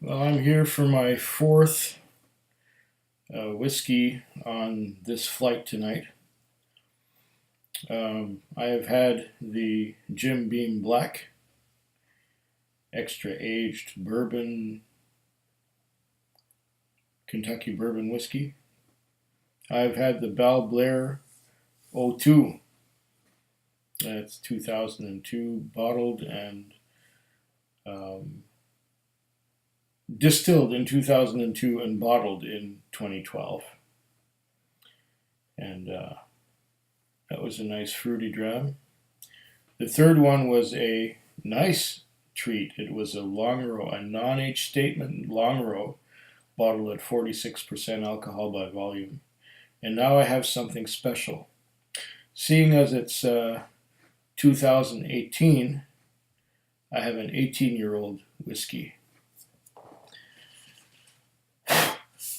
Well, I'm here for my fourth whiskey on this flight tonight. I have had the Jim Beam Black, extra aged bourbon, Kentucky bourbon whiskey. I've had the Bal Blair 02. That's 2002, bottled and um, distilled in 2002 and bottled in 2012. And that was a nice fruity dram. The third one was a nice treat. It was a Longrow, a non-age statement Longrow, bottled at 46% alcohol by volume. And now I have something special. Seeing as it's 2018, I have an 18-year-old whiskey.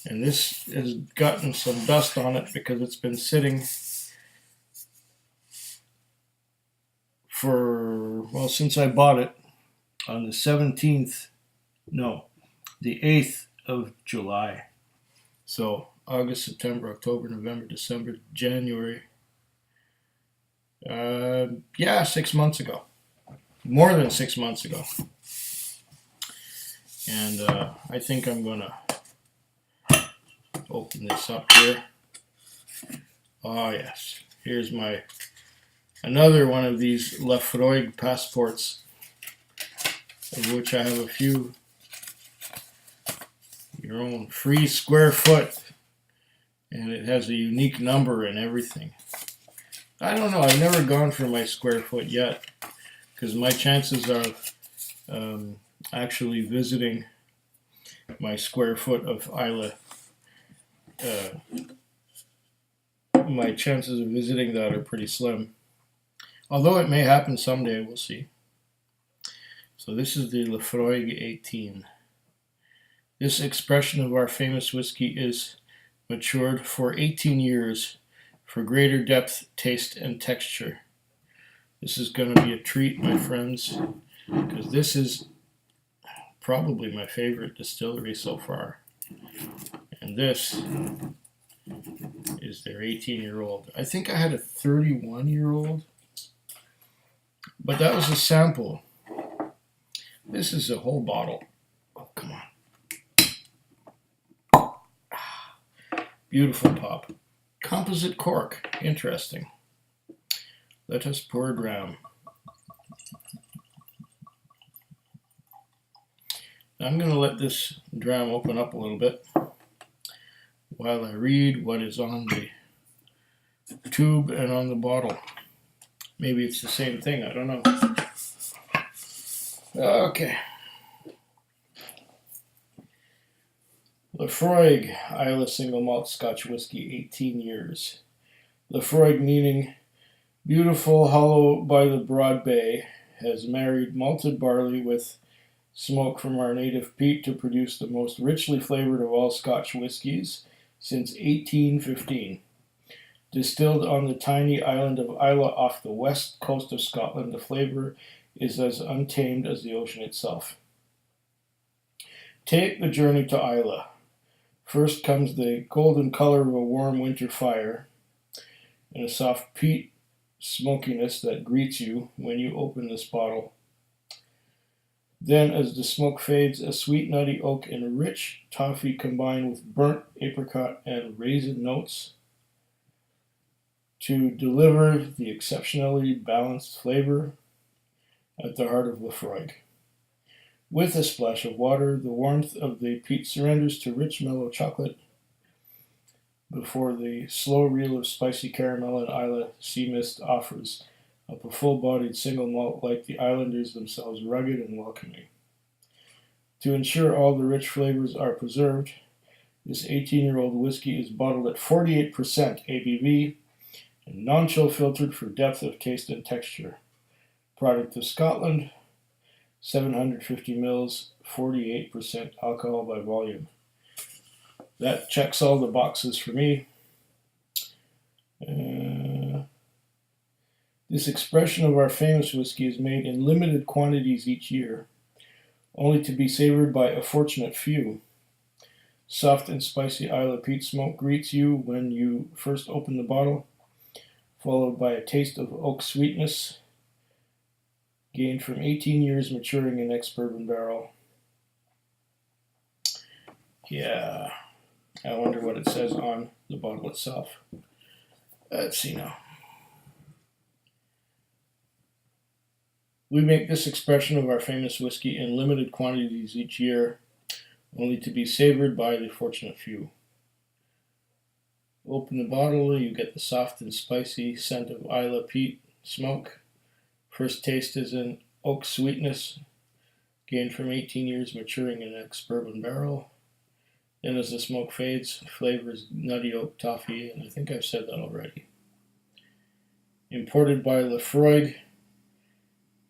And this has gotten some dust on it because it's been sitting since I bought it on the 8th of July. So August, September, October, November, December, January. 6 months ago. More than 6 months ago. And I think I'm going to open this up here. Oh yes, here's another one of these Laphroaig passports, of which I have a few. Your own free square foot, and it has a unique number and everything. I don't know, I've never gone for my square foot yet, because my chances of actually visiting my square foot of Islay, my chances of visiting that are pretty slim. Although it may happen someday, we'll see. So this is the Laphroaig 18. This expression of our famous whiskey is matured for 18 years for greater depth, taste, and texture. This is going to be a treat, my friends, because this is probably my favorite distillery so far. And this is their 18-year-old. I think I had a 31-year-old, but that was a sample. This is a whole bottle. Oh, come on. Beautiful pop. Composite cork. Interesting. Let us pour a dram. I'm going to let this dram open up a little bit while I read what is on the tube and on the bottle. Maybe it's the same thing, I don't know. Okay. Laphroaig, Islay Single Malt Scotch Whisky, 18 years. Laphroaig, meaning beautiful hollow by the broad bay, has married malted barley with smoke from our native peat to produce the most richly flavored of all Scotch whiskies since 1815. Distilled on the tiny island of Islay off the west coast of Scotland, the flavor is as untamed as the ocean itself. Take the journey to Islay. First comes the golden color of a warm winter fire and a soft peat smokiness that greets you when you open this bottle. Then, as the smoke fades, a sweet nutty oak and a rich toffee combine with burnt apricot and raisin notes to deliver the exceptionally balanced flavor at the heart of Laphroaig. With a splash of water, the warmth of the peat surrenders to rich, mellow chocolate before the slow reel of spicy caramel and Islay sea mist offers up a full-bodied single malt like the islanders themselves, rugged and welcoming. To ensure all the rich flavors are preserved, this 18-year-old whiskey is bottled at 48% ABV and non-chill filtered for depth of taste and texture. Product of Scotland, 750 mils, 48% alcohol by volume. That checks all the boxes for me. This expression of our famous whiskey is made in limited quantities each year. only to be savored by a fortunate few. Soft and spicy Islay peat smoke greets you when you first open the bottle, followed by a taste of oak sweetness, gained from 18 years maturing in ex-bourbon barrel. Yeah, I wonder what it says on the bottle itself. Let's see now. We make this expression of our famous whiskey in limited quantities each year, only to be savored by the fortunate few. Open the bottle, you get the soft and spicy scent of Islay peat smoke. First taste is an oak sweetness, gained from 18 years maturing in an ex-bourbon barrel. Then as the smoke fades, flavors nutty oak toffee, and I think I've said that already. Imported by Laphroaig,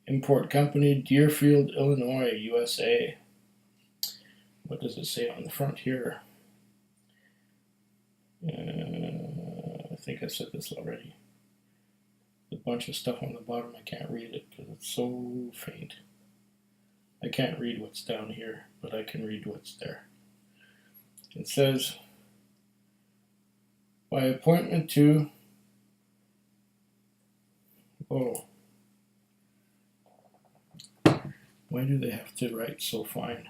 Import Company, Deerfield, Illinois, USA. What does it say on the front here? I think I said this already. A bunch of stuff on the bottom, I can't read it because it's so faint. I can't read what's down here, but I can read what's there. It says, by appointment to, why do they have to write so fine?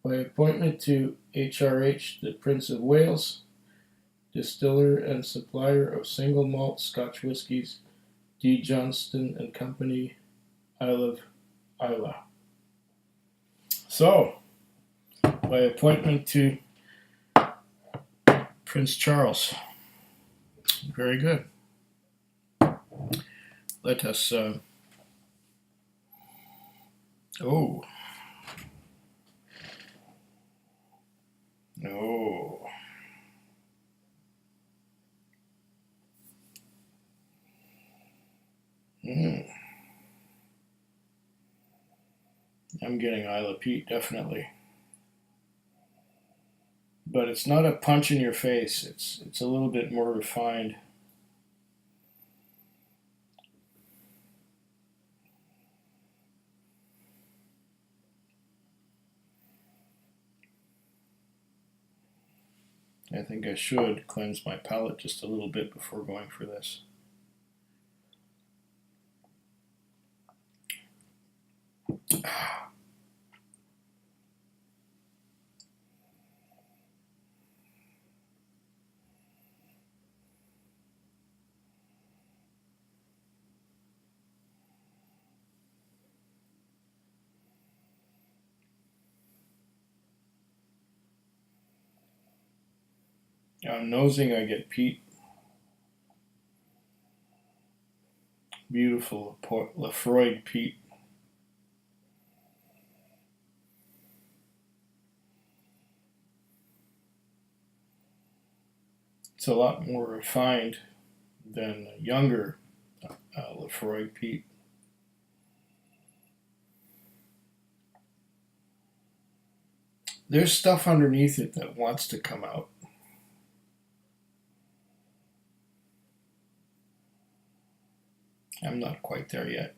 By appointment to HRH, the Prince of Wales, distiller and supplier of single malt Scotch whiskies, D. Johnston and Company, Islay. So, by appointment to Prince Charles. Very good. Let us, oh. I'm getting Islay peat, definitely. But it's not a punch in your face. It's a little bit more refined. I think I should cleanse my palate just a little bit before going for this. On nosing, I get peat. Beautiful Laphroaig peat. It's a lot more refined than younger Laphroaig peat. There's stuff underneath it that wants to come out. I'm not quite there yet.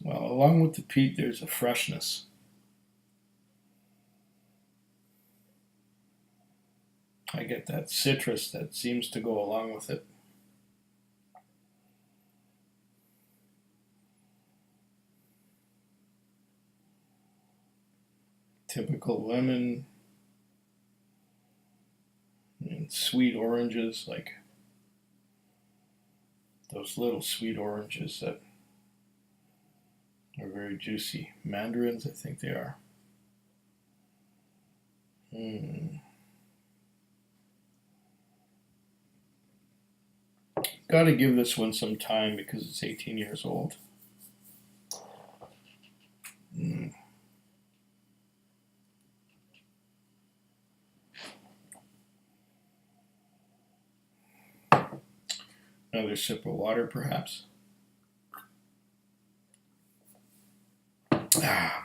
Well, along with the peat, there's a freshness. I get that citrus that seems to go along with it. Typical lemon and sweet oranges, like those little sweet oranges that are very juicy. Mandarins, I think they are. Got to give this one some time because it's 18 years old. Another sip of water, perhaps. Ah.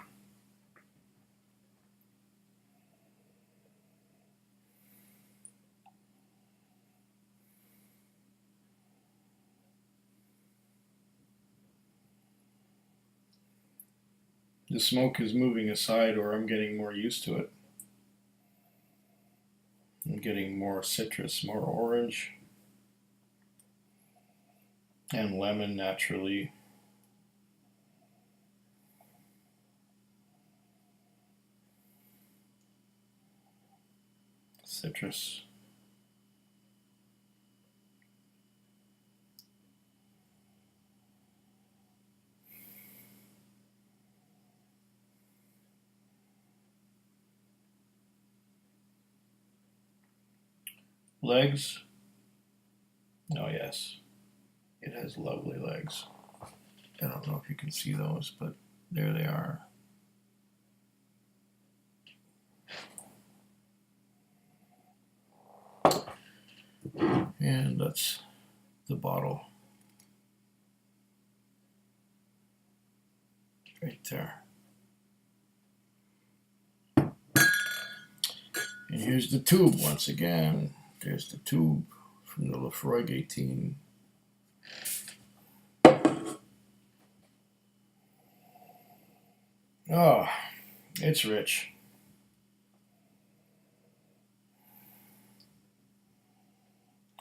The smoke is moving aside, or I'm getting more used to it. I'm getting more citrus, more orange, and lemon naturally. Citrus. Legs. Oh, yes. It has lovely legs. I don't know if you can see those, but there they are. And that's the bottle right there. And here's the tube once again. There's the tube from the Laphroaig 18. Oh, it's rich.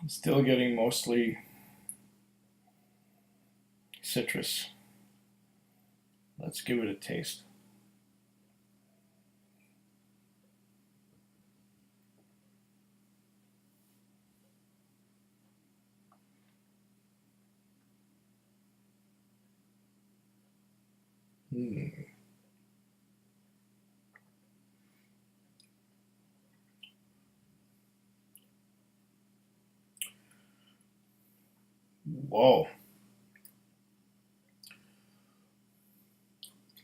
I'm still getting mostly citrus. Let's give it a taste. Whoa.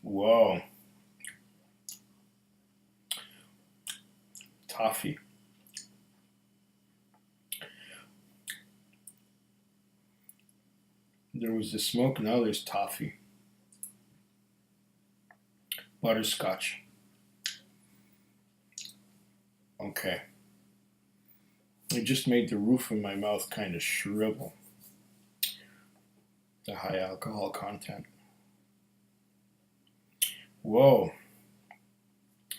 Whoa. Toffee. There was the smoke, now there's toffee. Butterscotch. Okay. It just made the roof of my mouth kind of shrivel. The high alcohol content. Whoa.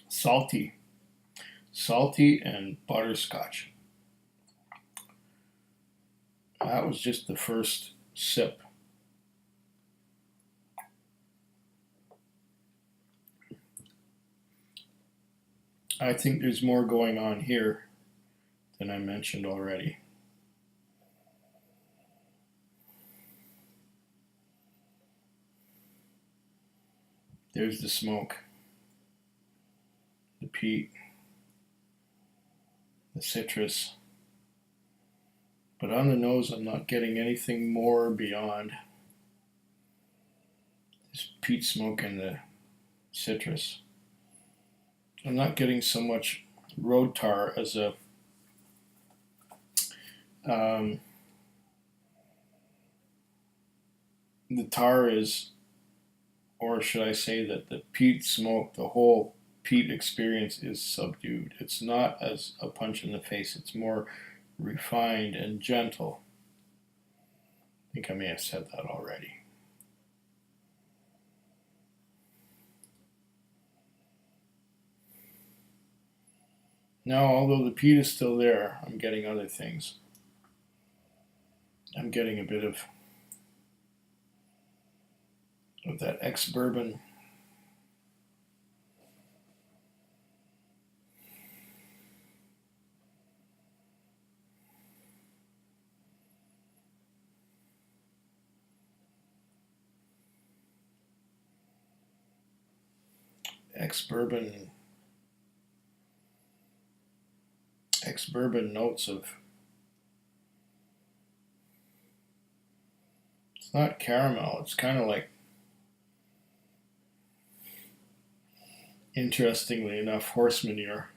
Salty. Salty and butterscotch. That was just the first sip. I think there's more going on here than I mentioned already. There's the smoke, the peat, the citrus. But on the nose, I'm not getting anything more beyond this peat smoke and the citrus. I'm not getting so much road tar as a the tar is, or should I say that the peat smoke, the whole peat experience is subdued. It's not as a punch in the face. It's more refined and gentle. I think I may have said that already. Now, although the peat is still there, I'm getting other things. I'm getting a bit of that ex-bourbon. Ex-bourbon notes of, it's not caramel, it's kind of like, interestingly enough, horse manure.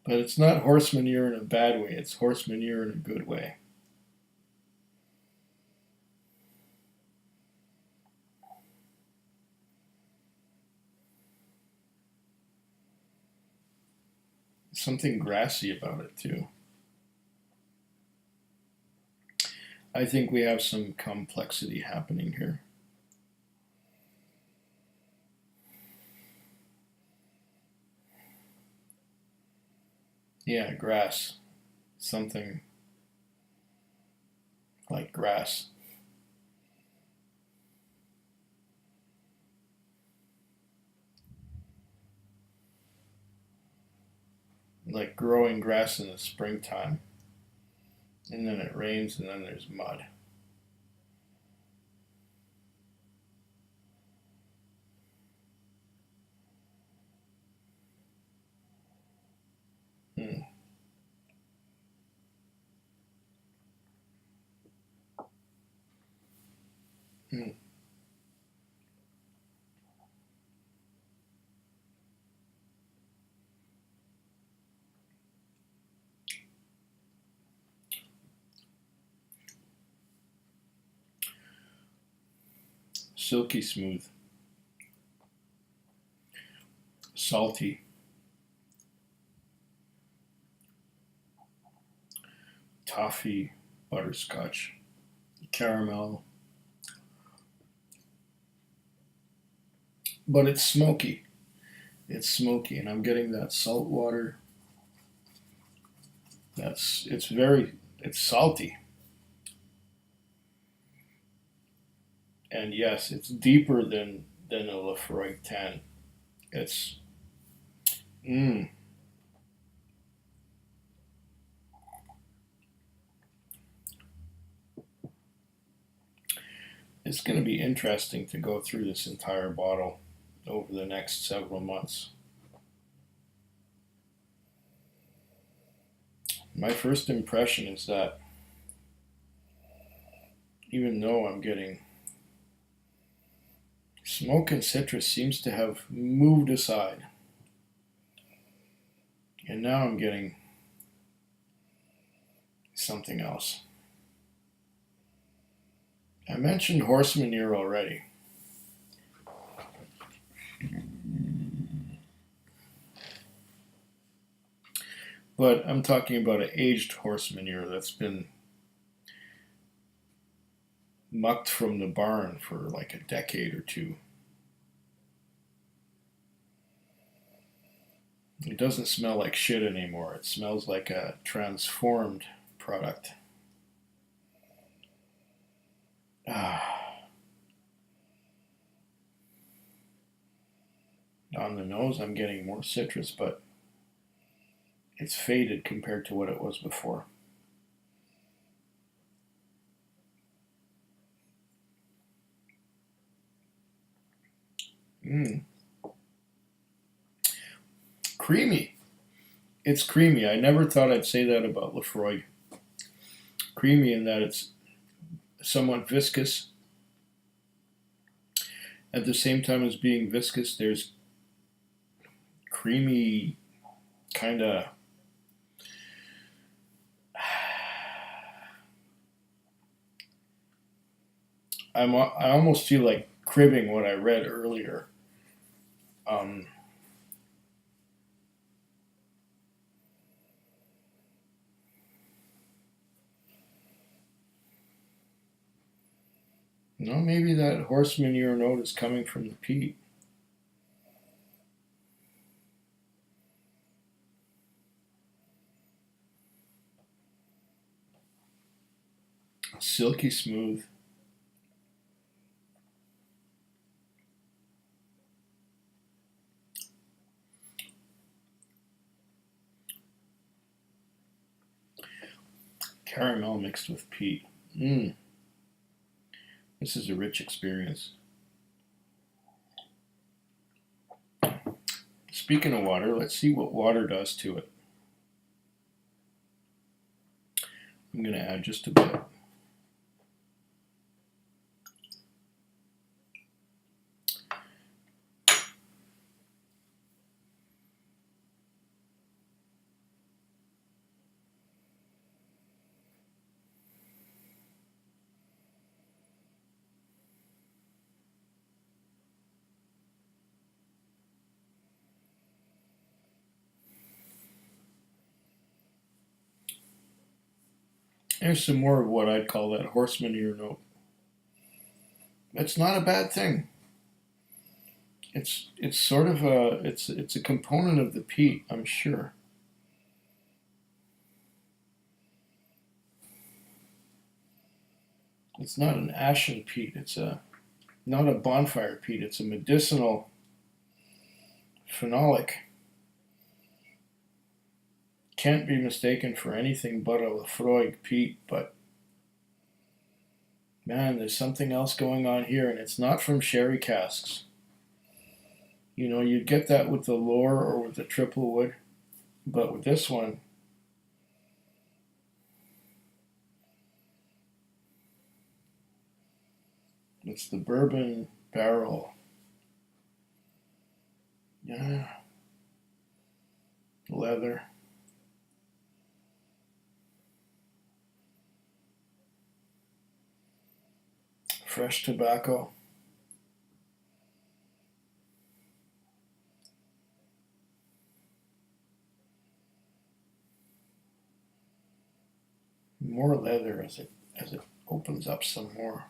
But But it's not horse manure in a bad way, it's horse manure in a good way. Something grassy about it too. I think we have some complexity happening here. Yeah, grass. Something like grass. Like growing grass in the springtime. And then it rains and then there's mud. Hmm. Hmm. Silky smooth. Salty. Toffee. Butterscotch. Caramel. But it's smoky. It's smoky, and I'm getting that salt water. It's salty. And yes, it's deeper than a Laphroaig 10. It's mm, it's going to be interesting to go through this entire bottle over the next several months. My first impression is that even though I'm getting smoke and citrus seems to have moved aside, and now I'm getting something else. I mentioned horse manure already. But I'm talking about an aged horse manure that's been mucked from the barn for like a decade or two. It doesn't smell like shit anymore. It smells like a transformed product. Ah. On the nose, I'm getting more citrus, but it's faded compared to what it was before. Mmm. Creamy. It's creamy. I never thought I'd say that about Laphroaig. Creamy in that it's somewhat viscous. At the same time as being viscous, there's creamy kind of I almost feel like cribbing what I read earlier. Um, no, maybe that horse manure note is coming from the peat. Silky smooth. Caramel mixed with peat. Mmm. This is a rich experience. Speaking of water, let's see what water does to it. I'm going to add just a bit. There's some more of what I'd call that horse manure note. It's not a bad thing. It's sort of it's a component of the peat, I'm sure. It's not an ashen peat. It's not a bonfire peat. It's a medicinal phenolic. Can't be mistaken for anything but a Laphroaig peat, but man, there's something else going on here, and it's not from sherry casks. You know, you'd get that with the Loire or with the triple wood, but with this one, it's the bourbon barrel. Yeah, leather. Fresh tobacco. More leather as it opens up some more.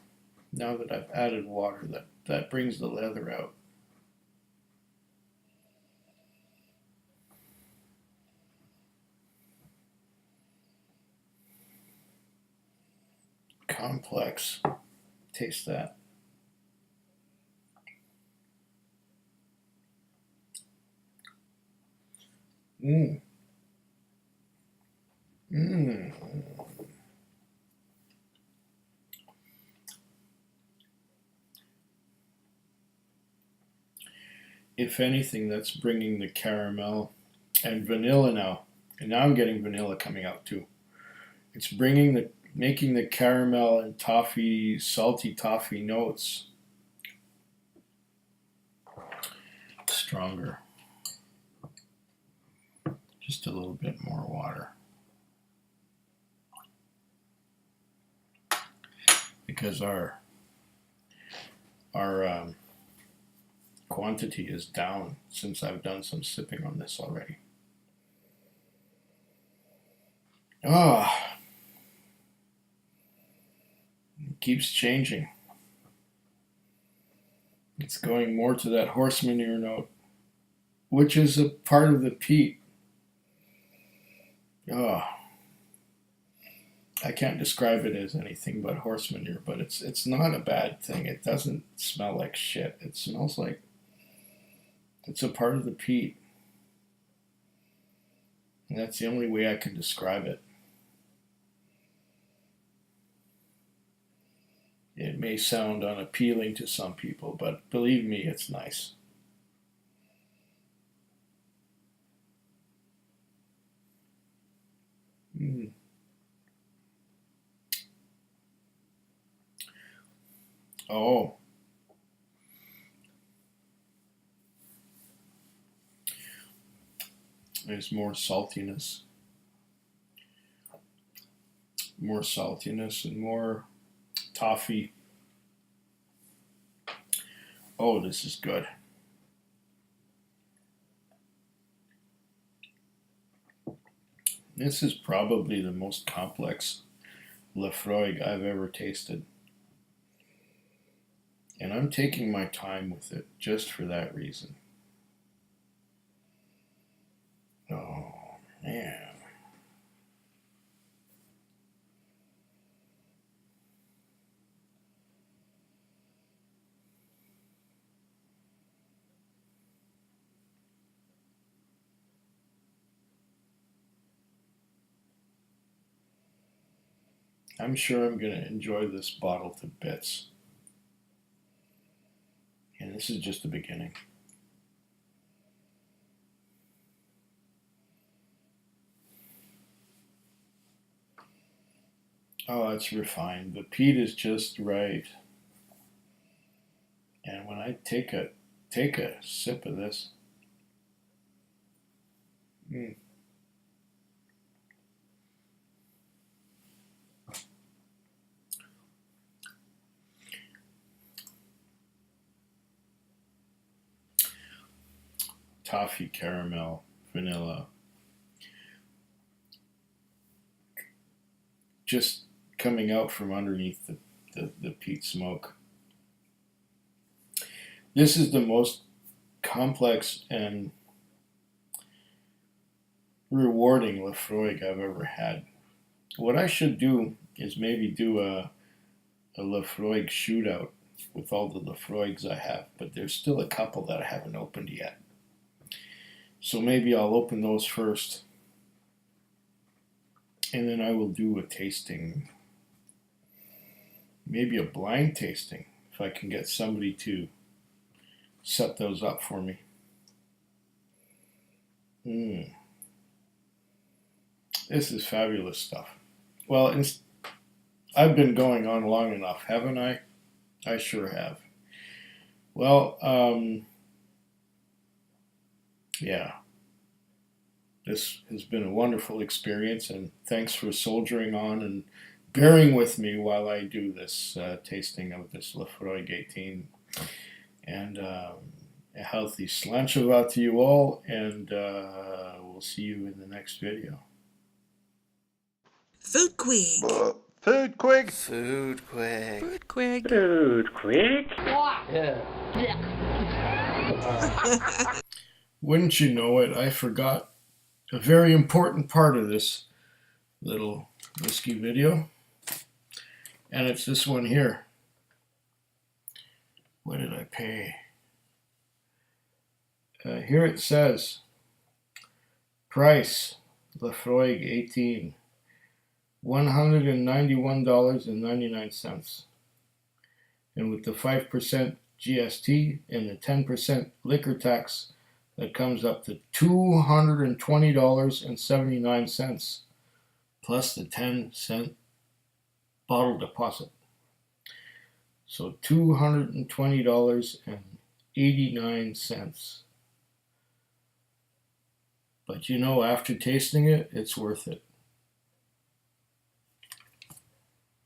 Now that I've added water, that brings the leather out. Complex. Taste that. Mmm. Mmm. If anything, that's bringing the caramel and vanilla now. And now I'm getting vanilla coming out too. It's making the caramel and toffee, salty toffee notes stronger. Just a little bit more water. Because our quantity is down since I've done some sipping on this already. Ah, it keeps changing. It's going more to that horse manure note, which is a part of the peat. Oh, I can't describe it as anything but horse manure, but it's not a bad thing. It doesn't smell like shit. It smells like it's a part of the peat. And that's the only way I can describe it. It may sound unappealing to some people, but believe me, it's nice. Mm. Oh, there's more saltiness and more toffee. Oh, this is good. This is probably the most complex Laphroaig I've ever tasted. And I'm taking my time with it just for that reason. Oh, man. I'm sure I'm going to enjoy this bottle to bits. And this is just the beginning. Oh, it's refined. The peat is just right. And when I take a sip of this, mm, toffee, caramel, vanilla, just coming out from underneath the peat smoke. This is the most complex and rewarding Laphroaig I've ever had. What I should do is maybe do a Laphroaig shootout with all the Laphroaigs I have, but there's still a couple that I haven't opened yet. So maybe I'll open those first, and then I will do a tasting, maybe a blind tasting, if I can get somebody to set those up for me. This is fabulous stuff. Well, I've been going on long enough, haven't I? I sure have. Well, yeah. This has been a wonderful experience, and thanks for soldiering on and bearing with me while I do this tasting of this Laphroaig 18. And a healthy slanchava to you all, and we'll see you in the next video. Food Quig. Food Quig. Food Quig. Food Quig. Food Quig. Yeah. Wouldn't you know it, I forgot a very important part of this little whiskey video, and it's this one here. What did I pay? Here it says, price, Laphroaig 18, $191.99. And with the 5% GST and the 10% liquor tax, that comes up to $220.79, plus the 10-cent bottle deposit. So $220.89. But you know, after tasting it, it's worth it.